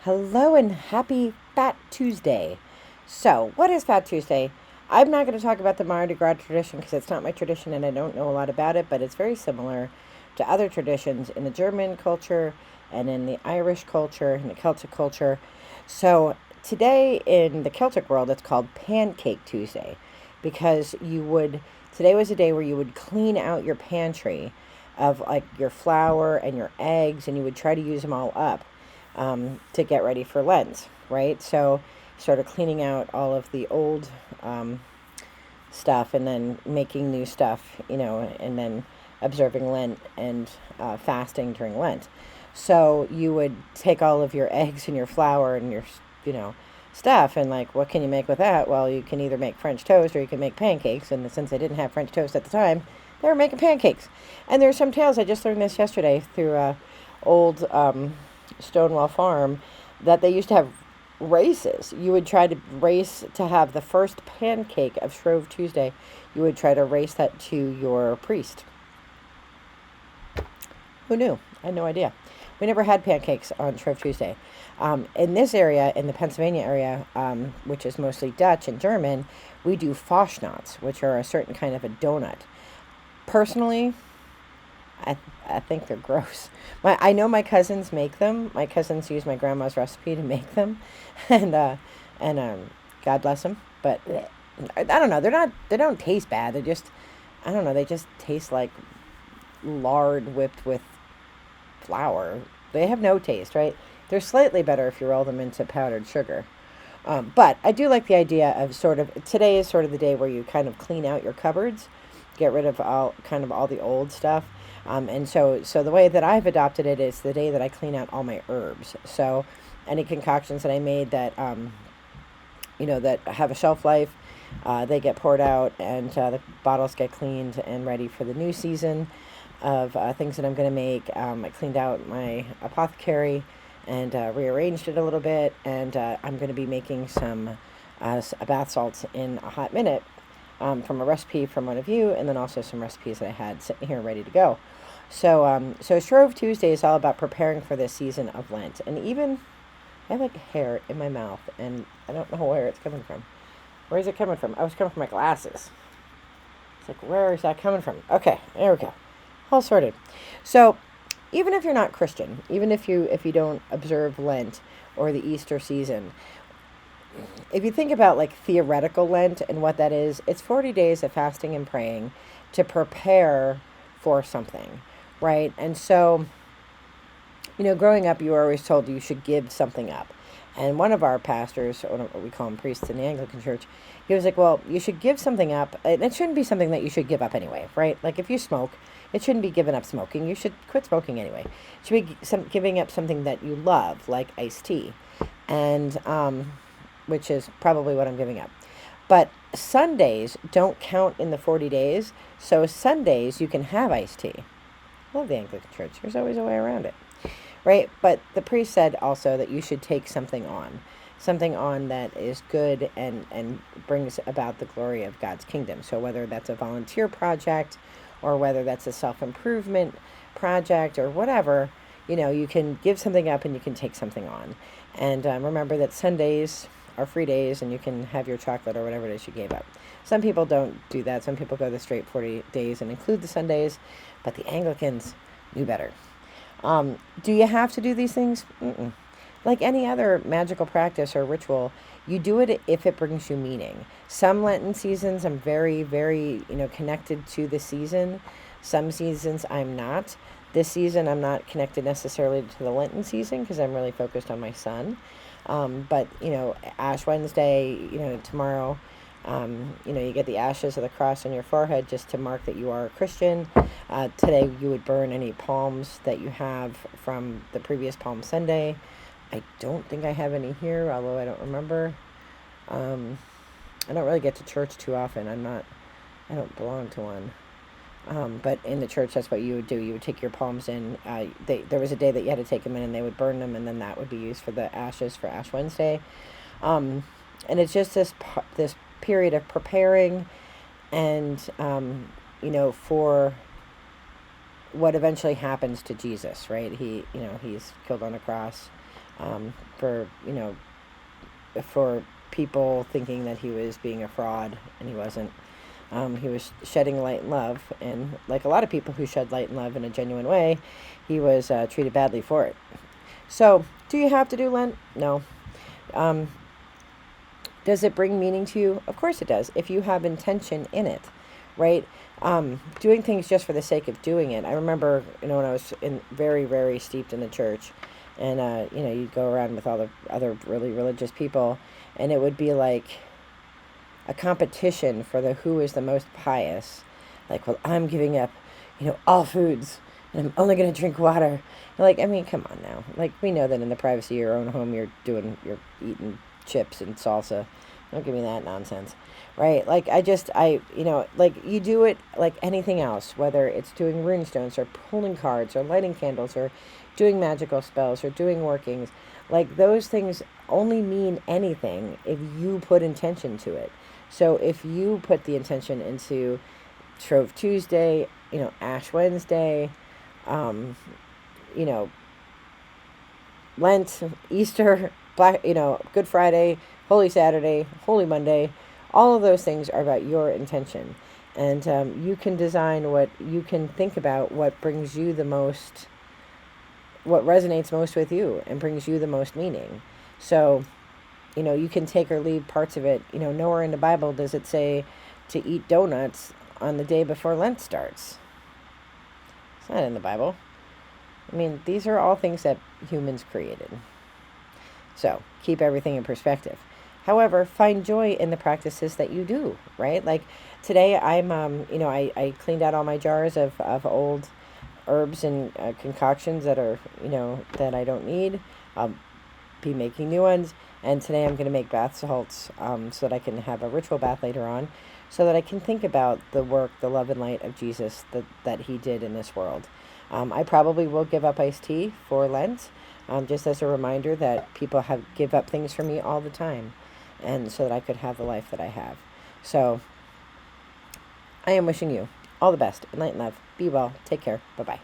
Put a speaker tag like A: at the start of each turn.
A: Hello and happy Fat Tuesday. So, what is Fat Tuesday? I'm not going to talk about the Mardi Gras tradition because it's not my tradition and I don't know a lot about it, but it's very similar to other traditions in the German culture and in the Irish culture and the Celtic culture. So, today in the Celtic world, it's called Pancake Tuesday because today was a day where you would clean out your pantry of like your flour and your eggs and you would try to use them all up to get ready for Lent, right? So, sort of cleaning out all of the old um, stuff and then making new stuff, and then observing Lent and fasting during Lent. So, you would take all of your eggs and your flour and your, you know, stuff and like, what can you make with that? Well, you can either make French toast or you can make pancakes. And since they didn't have French toast at the time, they were making pancakes. And there's some tales. I just learned this yesterday through old Stonewall Farm that they used to have races. You would try to race to have the first pancake of Shrove Tuesday. You would try to race that to your priest. Who knew? I had no idea. We never had pancakes on Shrove Tuesday. In this area, in the Pennsylvania area, which is mostly Dutch and German, we do Fashnots, which are a certain kind of a donut. Personally, I think they're gross. I know my cousins make them. My cousins use my grandma's recipe to make them, and God bless them. But I don't know. They don't taste bad. I don't know. They just taste like lard whipped with flour. They have no taste, right? They're slightly better if you roll them into powdered sugar. But I do like the idea of today is sort of the day where you kind of clean out your cupboards, get rid of all the old stuff. And so the way that I've adopted it is the day that I clean out all my herbs. So any concoctions that I made that have a shelf life, they get poured out and the bottles get cleaned and ready for the new season of things that I'm going to make. I cleaned out my apothecary and rearranged it a little bit, and I'm going to be making some bath salts in a hot minute from a recipe from one of you, and then also some recipes that I had sitting here ready to go. So Shrove Tuesday is all about preparing for this season of Lent, and even I have like hair in my mouth, and I don't know where it's coming from. Where is it coming from? Oh, it's coming from my glasses. It's like, where is that coming from? Okay, there we go. All sorted. So, even if you're not Christian, even if you don't observe Lent or the Easter season, if you think about like theoretical Lent and what that is, it's 40 days of fasting and praying to prepare for something, right? And so, growing up, you were always told you should give something up. And one of our pastors, or what we call him priests in the Anglican Church, he was like, well, you should give something up. And it shouldn't be something that you should give up anyway, right? Like if you smoke, it shouldn't be giving up smoking. You should quit smoking anyway. It should be giving up something that you love, like iced tea. And which is probably what I'm giving up. But Sundays don't count in the 40 days. So Sundays you can have iced tea. Love the Anglican Church. There's always a way around it. Right? But the priest said also that you should take something on that is good and brings about the glory of God's kingdom. So whether that's a volunteer project or whether that's a self-improvement project or whatever, you can give something up and you can take something on. And remember that Sundays are free days and you can have your chocolate or whatever it is you gave up. Some people don't do that. Some people go the straight 40 days and include the Sundays, but the Anglicans knew better. Do you have to do these things? Mm-mm. Like any other magical practice or ritual, you do it if it brings you meaning. Some Lenten seasons, I'm very, very, connected to the season. Some seasons I'm not. This season, I'm not connected necessarily to the Lenten season because I'm really focused on my son. But, Ash Wednesday, tomorrow, you get the ashes of the cross on your forehead just to mark that you are a Christian. Today, you would burn any palms that you have from the previous Palm Sunday. I don't think I have any here, although I don't remember. I don't really get to church too often. I don't belong to one. But in the church, that's what you would do. You would take your palms in. There was a day that you had to take them in, and they would burn them, and then that would be used for the ashes for Ash Wednesday. And it's just this period of preparing, and for what eventually happens to Jesus. Right? He's killed on a cross. for, for people thinking that he was being a fraud, and he wasn't. He was shedding light and love, and like a lot of people who shed light and love in a genuine way, he was treated badly for it. So, do you have to do Lent? No. Um, does it bring meaning to you? Of course it does, if you have intention in it, right? Doing things just for the sake of doing it. I remember, when I was very, very steeped in the church, and, you'd go around with all the other really religious people, and it would be like a competition for who is the most pious. Like, well, I'm giving up, all foods, and I'm only going to drink water. Like, I mean, come on now. Like, we know that in the privacy of your own home, you're eating chips and salsa. Don't give me that nonsense, right? Like, like, you do it like anything else, whether it's doing rune stones or pulling cards or lighting candles or doing magical spells or doing workings. Like, those things only mean anything if you put intention to it. So if you put the intention into Shrove Tuesday, Ash Wednesday, you know, Lent, Easter, Good Friday, Holy Saturday, Holy Monday, all of those things are about your intention. And you can design you can think about what brings you the most, what resonates most with you and brings you the most meaning. So, you can take or leave parts of it. Nowhere in the Bible does it say to eat donuts on the day before Lent starts. It's not in the Bible. I mean, these are all things that humans created. So, keep everything in perspective. However, find joy in the practices that you do, right? Like today, I cleaned out all my jars of old herbs and concoctions that are, that I don't need. I'll be making new ones. And today I'm going to make bath salts so that I can have a ritual bath later on, so that I can think about the work, the love and light of Jesus that he did in this world. I probably will give up iced tea for Lent, just as a reminder that people give up things for me all the time, and so that I could have the life that I have. So I am wishing you all the best. Light and love. Be well. Take care. Bye-bye.